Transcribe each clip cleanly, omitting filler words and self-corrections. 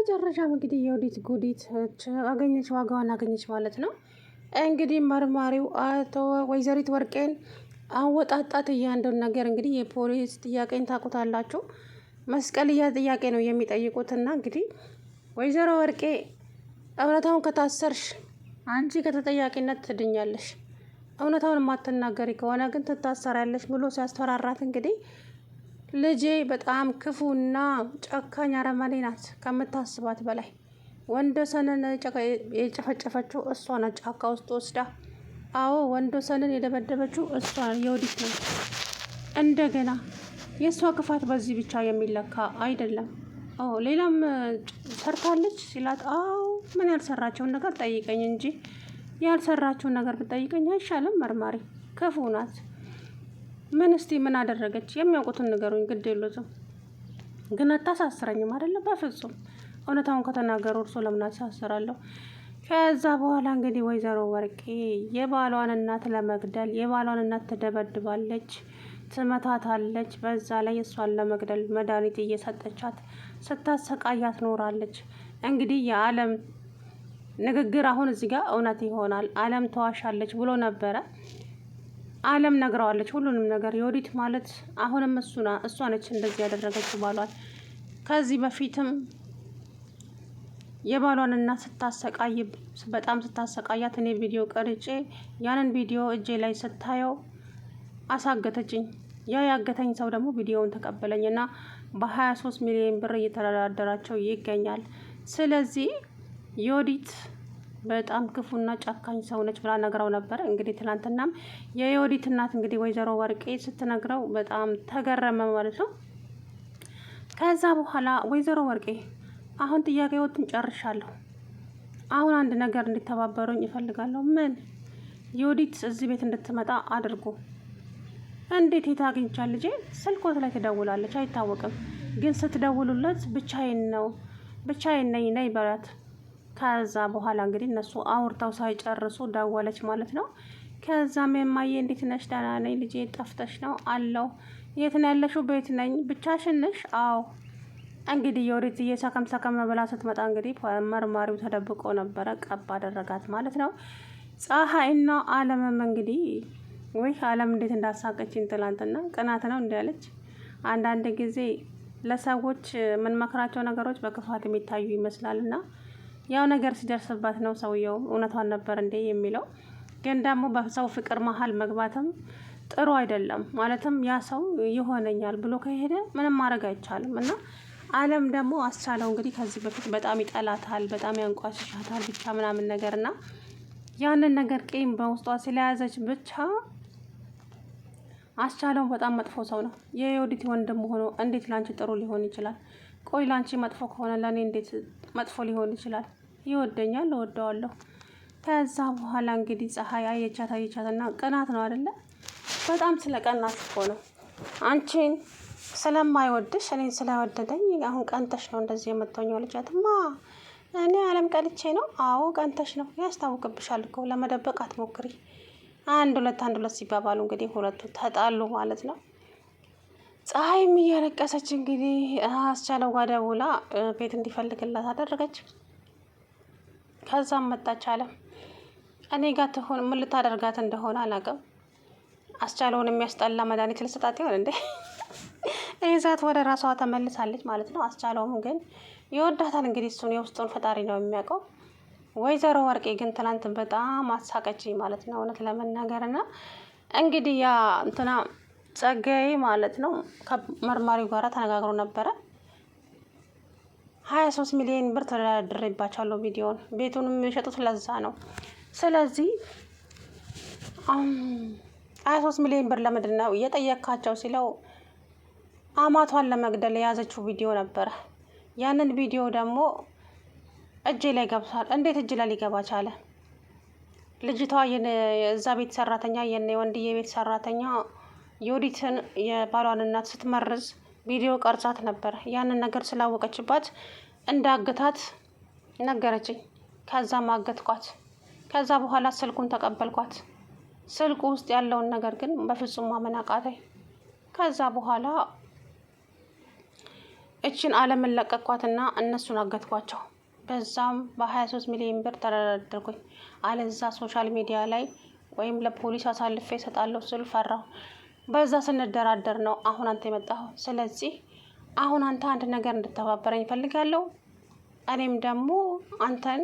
በመጨረሻም እንግዲህ የወዲት ጉዲት አገኘች፣ ዋጋዋን አገኘች ማለት ነው። እንግዲህ መርማሪው አቶ ወይዘሪት ወርቄን አወጣጣት እያንዳንዱን ነገር እንግዲህ የፖሊስ ጥያቄን ታውቁታላችሁ። መስቀልያ ጥያቄ ነው የሚጠይቁትና እንግዲህ ወይዘሮ ወርቄ እውነታውን ከታሰርሽ አንቺ ከተጠያቂነት ትድኛለሽ፣ እውነታውን የማትናገሪ ከሆነ ግን ትታሰራለሽ ብሎ ሲያስፈራራት እንግዲህ ልጄ በጣም ክፉና ጨካኝ አረመኔ ናት ከምታስባት በላይ። ወንዶሰንን የጨፈጨፈችው እሷ ናት ጫካ ውስጥ ወስዳ። አዎ ወንዶሰንን የደበደበችው እሷ የወዲት ነው። እንደገና የእሷ ክፋት በዚህ ብቻ የሚለካ አይደለም። ሌላም ሰርታለች ሲላት፣ አዎ ምን ያልሰራቸውን ነገር ጠይቀኝ እንጂ ያልሰራችውን ነገር ብጠይቀኝ አይሻልም? መርማሪ ክፉ ናት። ምን እስቲ ምን አደረገች? የሚያውቁትን ንገሩኝ፣ ግድ የሉትም ግን አታሳስረኝም አይደለም? በፍጹም እውነታውን ከተናገሩ እርሶ ለምን አሳስራለሁ? ከዛ በኋላ እንግዲህ ወይዘሮ ወርቄ የባሏን እናት ለመግደል የባሏን እናት ትደበድባለች፣ ትመታታለች። በዛ ላይ እሷን ለመግደል መድኃኒት እየሰጠቻት ስታሰቃያት ኖራለች። እንግዲህ የዓለም ንግግር አሁን እዚህ ጋር እውነት ይሆናል። ዓለም ተዋሻለች ብሎ ነበረ። ዓለም ነግረዋለች ሁሉንም ነገር። የወዲት ማለት አሁንም እሷ ነች እንደዚህ ያደረገችው ባሏል። ከዚህ በፊትም የባሏን እናት ስታሰቃይ በጣም ስታሰቃያት እኔ ቪዲዮ ቀርጬ ያንን ቪዲዮ እጄ ላይ ስታየው አሳገተችኝ። ያ ያገተኝ ሰው ደግሞ ቪዲዮውን ተቀበለኝና በ23 ሚሊዮን ብር እየተደራደራቸው ይገኛል። ስለዚህ የወዲት በጣም ክፉና ጨካኝ ሰው ነች ብላ ነግረው ነበር። እንግዲህ ትናንትናም የወዲት እናት እንግዲህ ወይዘሮ ወርቄ ስትነግረው በጣም ተገረመ ማለት ነው። ከዛ በኋላ ወይዘሮ ወርቄ አሁን ጥያቄዎትን ጨርሻለሁ። አሁን አንድ ነገር እንዲተባበሩኝ ይፈልጋለሁ። ምን? የወዲት እዚህ ቤት እንድትመጣ አድርጉ። እንዴት? የት አግኝቻት? ልጄ ስልኮት ላይ ትደውላለች፣ አይታወቅም። ግን ስትደውሉለት ብቻዬን ነኝ ነይ በላት። ከዛ በኋላ እንግዲህ እነሱ አውርተው ሳይጨርሱ ደወለች ማለት ነው። ከዛም የማዬ እንዴት ነሽ? ደህና ነኝ ልጄ፣ ጠፍተሽ ነው አለው። የት ነው ያለሽው? ቤት ነኝ። ብቻሽን ነሽ? አዎ። እንግዲህ የወዲት ሰከም ብላ ስትመጣ እንግዲህ መርማሪው ተደብቆ ነበረ፣ ቀብ አደረጋት ማለት ነው። ፀሐይና አለምም እንግዲህ ወይ አለም እንዴት እንዳሳቀችኝ ትላንትና። ቅናት ነው እንዲያለች። አንዳንድ ጊዜ ለሰዎች የምንመክራቸው ነገሮች በክፋት የሚታዩ ይመስላልና ያው ነገር ሲደርስባት ነው ሰውየው እውነቷን ነበር እንዴ የሚለው። ግን ደግሞ በሰው ፍቅር መሀል መግባትም ጥሩ አይደለም። ማለትም ያ ሰው ይሆነኛል ብሎ ከሄደ ምንም ማድረግ አይቻልም። እና አለም ደግሞ አስቻለው እንግዲህ ከዚህ በፊት በጣም ይጠላታል፣ በጣም ያንቋሽሻታል ብቻ ምናምን ነገር እና ያንን ነገር ቂም በውስጧ ስለያዘች ብቻ አስቻለው በጣም መጥፎ ሰው ነው። የወዲት ወንድም ሆኖ እንዴት ላንቺ ጥሩ ሊሆን ይችላል? ቆይ ላንቺ መጥፎ ከሆነ ለእኔ እንዴት መጥፎ ሊሆን ይችላል? ይወደኛል፣ እወደዋለሁ። ከዛ በኋላ እንግዲህ ፀሐይ አየቻትና ቅናት ነው አይደለ? በጣም ስለ ቀናት እኮ ነው። አንቺን ስለማይወድሽ እኔን ስለወደደኝ አሁን ቀንተሽ ነው እንደዚህ የምትሆኘው። ልጃትማ እኔ አለም ቀልቼ ነው? አዎ ቀንተሽ ነው፣ ያስታውቅብሻል እኮ። ለመደበቅ አትሞክሪ። አንድ ሁለት ሲባባሉ እንግዲህ ሁለቱ ተጣሉ ማለት ነው። ፀሐይም እያለቀሰች እንግዲህ አስቻለው ጋር ደውላ ቤት እንዲፈልግላት አደረገች። ከዛም መጣች አለም። እኔ ጋር ትሆን ምን ልታደርጋት እንደሆነ አላውቅም። አስቻለውን የሚያስጠላ መድኃኒት ልሰጣት ይሆን እንዴ? ይዛት ወደ ራሷ ተመልሳለች ማለት ነው። አስቻለውም ግን ይወዳታል። እንግዲህ እሱን የውስጡን ፈጣሪ ነው የሚያውቀው። ወይዘሮ ወርቄ ግን ትናንት በጣም አሳቀችኝ ማለት ነው እውነት ለመናገር እና እንግዲህ ያ እንትና ጸጋዬ ማለት ነው ከመርማሪው ጋር ተነጋግሮ ነበረ። 23 ሚሊዮን ብር ተደራድሬባቸዋለሁ። ቪዲዮውን ቤቱንም የሚሸጡት ለዛ ነው። ስለዚህ 23 ሚሊዮን ብር ለምንድን ነው እየጠየካቸው ሲለው አማቷን ለመግደል የያዘችው ቪዲዮ ነበረ። ያንን ቪዲዮ ደግሞ እጄ ላይ ገብቷል። እንዴት እጅ ላይ ሊገባ ቻለ? ልጅቷ የዛ ቤት ሰራተኛ የወንድዬ ቤት ሰራተኛ የወዲትን የባሏን እናት ስትመርዝ ቪዲዮ ቀርጻት ነበር። ያንን ነገር ስላወቀችባት እንዳገታት ነገረችኝ። ከዛ ማገትኳት። ከዛ በኋላ ስልኩን ተቀበልኳት። ስልኩ ውስጥ ያለውን ነገር ግን በፍጹም ማመን አቃተኝ። ከዛ በኋላ እችን አለምን ለቀኳትና እነሱን አገትኳቸው። በዛም በ23 ሚሊዮን ብር ተደረደርኩኝ። አለዛ ሶሻል ሚዲያ ላይ ወይም ለፖሊስ አሳልፌ እሰጣለሁ ስል ፈራሁ። በዛ ስንደራደር ነው አሁን አንተ የመጣኸው። ስለዚህ አሁን አንተ አንድ ነገር እንድተባበረኝ እፈልጋለሁ። እኔም ደግሞ አንተን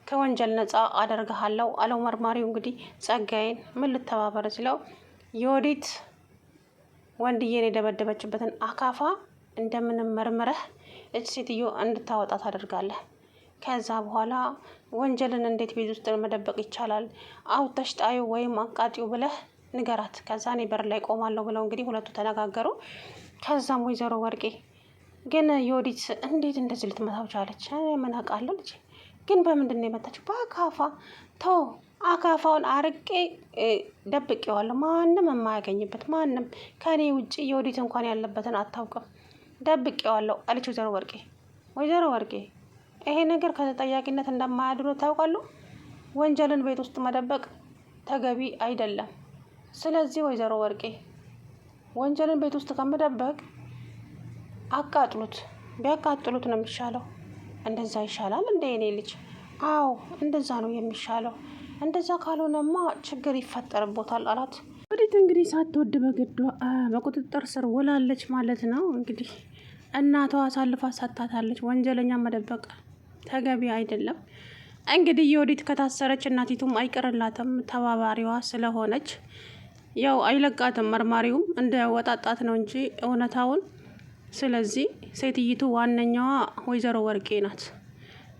ከወንጀል ነፃ አደርግሃለሁ አለው መርማሪው። እንግዲህ ጸጋዬን ምን ልተባበር ሲለው የወዲት ወንድዬን የደበደበችበትን አካፋ እንደምንም መርምረህ እች ሴትዮ እንድታወጣ ታደርጋለህ። ከዛ በኋላ ወንጀልን እንዴት ቤት ውስጥ መደበቅ ይቻላል? አውጥተሽ ጣዩ ወይም አቃጢው ብለህ ንገራት። ከዛ እኔ በር ላይ ቆማለሁ ብለው እንግዲህ ሁለቱ ተነጋገሩ። ከዛም ወይዘሮ ወርቄ ግን የወዲት እንዴት እንደዚህ ልትመታው ቻለች? ምን አውቃለሁ ልጄ፣ ግን በምንድን ነው የመታችው? በአካፋ። ተው አካፋውን አርቄ ደብቄዋለሁ፣ ማንም የማያገኝበት፣ ማንም ከኔ ውጭ የወዲት እንኳን ያለበትን አታውቅም፣ ደብቄዋለሁ አለች ወይዘሮ ወርቄ። ወይዘሮ ወርቄ ይሄ ነገር ከተጠያቂነት እንደማያድሮ ታውቃሉ። ወንጀልን ቤት ውስጥ መደበቅ ተገቢ አይደለም። ስለዚህ ወይዘሮ ወርቄ ወንጀልን ቤት ውስጥ ከመደበቅ አቃጥሉት፣ ቢያቃጥሉት ነው የሚሻለው። እንደዛ ይሻላል እንደ የኔ ልጅ? አዎ እንደዛ ነው የሚሻለው። እንደዛ ካልሆነማ ችግር ይፈጠርቦታል አላት። ወዲት እንግዲህ ሳትወድ በግዷ በቁጥጥር ስር ውላለች ማለት ነው። እንግዲህ እናቷ አሳልፋ ሰጥታታለች። ወንጀለኛ መደበቅ ተገቢ አይደለም። እንግዲህ የወዲት ከታሰረች እናቲቱም አይቀርላትም፣ ተባባሪዋ ስለሆነች ያው አይለቃትም። መርማሪውም እንደ ወጣጣት ነው እንጂ እውነታውን። ስለዚህ ሴትይቱ ዋነኛዋ ወይዘሮ ወርቄ ናት።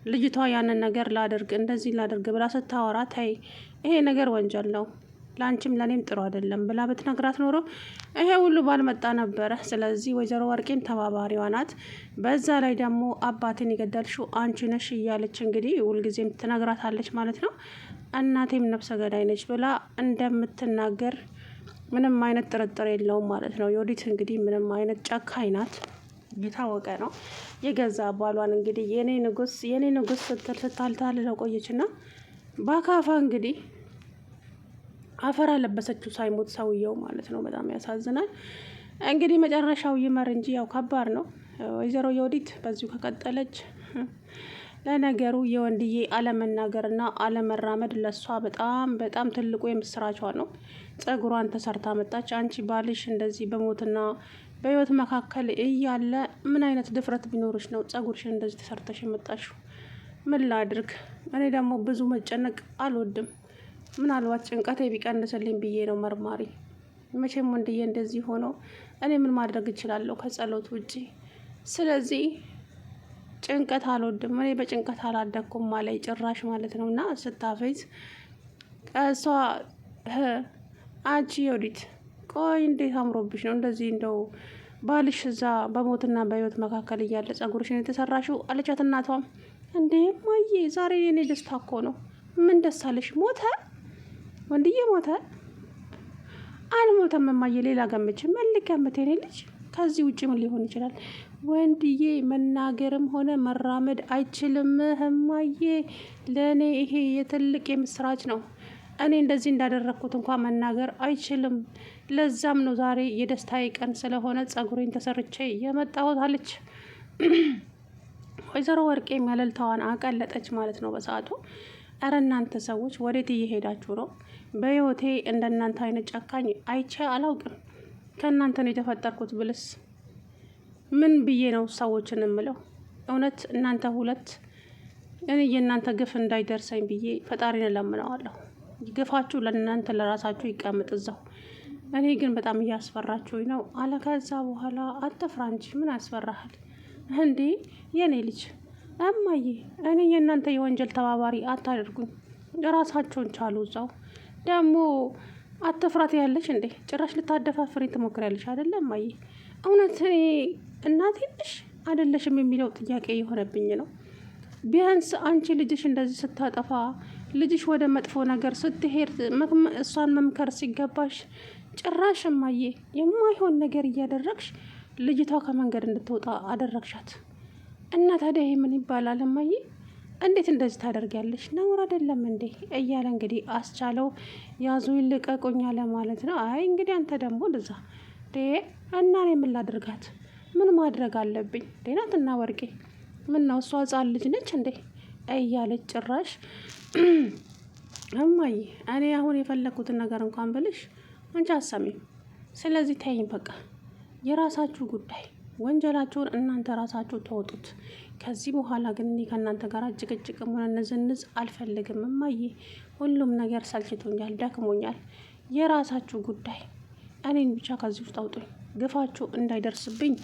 ልጅቷ ያንን ነገር ላድርግ እንደዚህ ላድርግ ብላ ስታወራ ተይ ይሄ ነገር ወንጀል ነው ለአንቺም ለእኔም ጥሩ አይደለም ብላ ብትነግራት ኖሮ ይሄ ሁሉ ባልመጣ ነበረ። ስለዚህ ወይዘሮ ወርቄን ተባባሪዋ ናት። በዛ ላይ ደግሞ አባቴን የገደልሽው አንቺ ነሽ እያለች እንግዲህ ሁልጊዜም ትነግራታለች ማለት ነው። እናቴም ነፍሰ ገዳይ ነች ብላ እንደምትናገር ምንም አይነት ጥርጥር የለውም ማለት ነው። የወዲት እንግዲህ ምንም አይነት ጨካኝ ናት፣ የታወቀ ነው። የገዛ ባሏን እንግዲህ የኔ ንጉስ ስትል ስታልታልለው ቆየች እና በአካፋ እንግዲህ አፈር አለበሰችው ሳይሞት ሰውየው ማለት ነው። በጣም ያሳዝናል። እንግዲህ መጨረሻው ይመር እንጂ ያው ከባድ ነው። ወይዘሮ የወዲት በዚሁ ከቀጠለች ለነገሩ የወንድዬ አለመናገርና አለመራመድ ለሷ በጣም በጣም ትልቁ የምስራቿ ነው። ጸጉሯን ተሰርታ መጣች። አንቺ ባልሽ እንደዚህ በሞትና በህይወት መካከል እያለ ምን አይነት ድፍረት ቢኖርሽ ነው ጸጉርሽን እንደዚህ ተሰርተሽ የመጣሽው? ምን ላድርግ? እኔ ደግሞ ብዙ መጨነቅ አልወድም። ምናልባት ጭንቀቴ ቢቀንስልኝ ብዬ ነው መርማሪ። መቼም ወንድዬ እንደዚህ ሆኖ እኔ ምን ማድረግ እችላለሁ ከጸሎት ውጪ? ስለዚህ ጭንቀት አልወድም። እኔ በጭንቀት አላደኩም ማለይ ጭራሽ ማለት ነው። እና ስታፌዝ እሷ አንቺ የወዲት ቆይ እንዴት አምሮብሽ ነው እንደዚህ እንደው ባልሽ እዛ በሞትና በህይወት መካከል እያለ ጸጉርሽን የተሰራሽው አለቻት። እናቷም እንዴ ማዬ ዛሬ የኔ ደስታ እኮ ነው። ምን ደስ አለሽ? ሞተ ወንድዬ ሞተ? አልሞተም እማዬ፣ ሌላ ገምች። ምን ልገምት የኔ ልጅ? ከዚህ ውጭ ምን ሊሆን ይችላል? ወንድዬ መናገርም ሆነ መራመድ አይችልም እማዬ። ለእኔ ይሄ የትልቅ የምስራች ነው። እኔ እንደዚህ እንዳደረግኩት እንኳን መናገር አይችልም። ለዛም ነው ዛሬ የደስታዬ ቀን ስለሆነ ጸጉሬን ተሰርቼ የመጣሁት አለች። ወይዘሮ ወርቄ መለልታዋን አቀለጠች ማለት ነው በሰዓቱ። እረ እናንተ ሰዎች ወዴት እየሄዳችሁ ነው? በህይወቴ እንደናንተ አይነት ጨካኝ አይቼ አላውቅም። ከእናንተ ነው የተፈጠርኩት ብልስ ምን ብዬ ነው ሰዎችን እምለው? እውነት እናንተ ሁለት እኔ የእናንተ ግፍ እንዳይደርሰኝ ብዬ ፈጣሪን እለምነዋለሁ። ግፋችሁ ለእናንተ ለራሳችሁ ይቀመጥ እዛው። እኔ ግን በጣም እያስፈራችሁኝ ነው አለ። ከዛ በኋላ አትፍራ እንጂ ምን ያስፈራሃል እንዴ የኔ ልጅ? እማዬ እኔ የእናንተ የወንጀል ተባባሪ አታደርጉኝ። ራሳቸውን ቻሉ እዛው። ደግሞ አትፍራት ያለሽ እንዴ? ጭራሽ ልታደፋፍሪ ትሞክሪያለሽ አይደለ እማዬ? እውነት እኔ እናቴ ነሽ አይደለሽም የሚለው ጥያቄ የሆነብኝ ነው። ቢያንስ አንቺ ልጅሽ እንደዚህ ስታጠፋ፣ ልጅሽ ወደ መጥፎ ነገር ስትሄድ እሷን መምከር ሲገባሽ ጭራሽ እማዬ የማይሆን ነገር እያደረግሽ ልጅቷ ከመንገድ እንድትወጣ አደረግሻት። እና ታዲያ ይሄ ምን ይባላል እማዬ? እንዴት እንደዚህ ታደርጊያለሽ? ነውር አይደለም እንዴ? እያለ እንግዲህ አስቻለው ያዙ ይልቀቁኝ አለ ማለት ነው። አይ እንግዲህ አንተ ደግሞ ልዛ እና እኔ ምን ላድርጋት? ምን ማድረግ አለብኝ? ዴናትና ወርቄ ምን ነው እሷ ሕፃን ልጅ ነች እንዴ እያለች ጭራሽ እማዬ እኔ አሁን የፈለግኩትን ነገር እንኳን ብልሽ አንቺ አሰሚም። ስለዚህ ተይኝ በቃ የራሳችሁ ጉዳይ፣ ወንጀላችሁን እናንተ ራሳችሁ ተወጡት። ከዚህ በኋላ ግን እኔ ከእናንተ ጋር ጭቅጭቅም ሆነ ንዝንዝ አልፈልግም እማዬ። ሁሉም ነገር ሰልችቶኛል፣ ደክሞኛል። የራሳችሁ ጉዳይ፣ እኔን ብቻ ከዚህ ውስጥ አውጡኝ። ግፋችሁ እንዳይደርስብኝ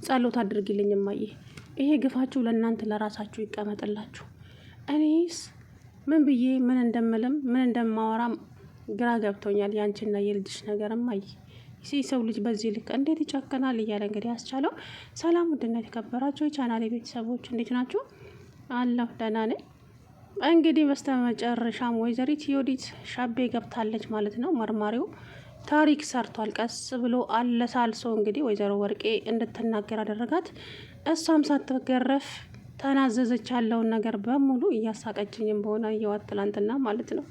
ጸሎት አድርጊልኝ እማዬ። ይሄ ግፋችሁ ለእናንተ ለራሳችሁ ይቀመጥላችሁ። እኔስ ምን ብዬ ምን እንደምልም ምን እንደማወራም ግራ ገብቶኛል። ያንቺና የልጅሽ ነገር እማዬ። ሰው ልጅ በዚህ ልክ እንዴት ይጨከናል? እያለ እንግዲህ ያስቻለው። ሰላም ውድና የተከበራችሁ የቻናሌ ቤተሰቦች እንዴት ናችሁ? አለሁ ደህና ነኝ። እንግዲህ በስተመጨረሻም ወይዘሪት ዮዲት ሻቤ ገብታለች ማለት ነው። መርማሪው ታሪክ ሰርቷል። ቀስ ብሎ አለሳልሶ እንግዲህ ወይዘሮ ወርቄ እንድትናገር አደረጋት። እሷም ሳትገረፍ ተናዘዘች። ያለውን ነገር በሙሉ እያሳቀችኝም በሆነ እየዋት ትላንትና ማለት ነው።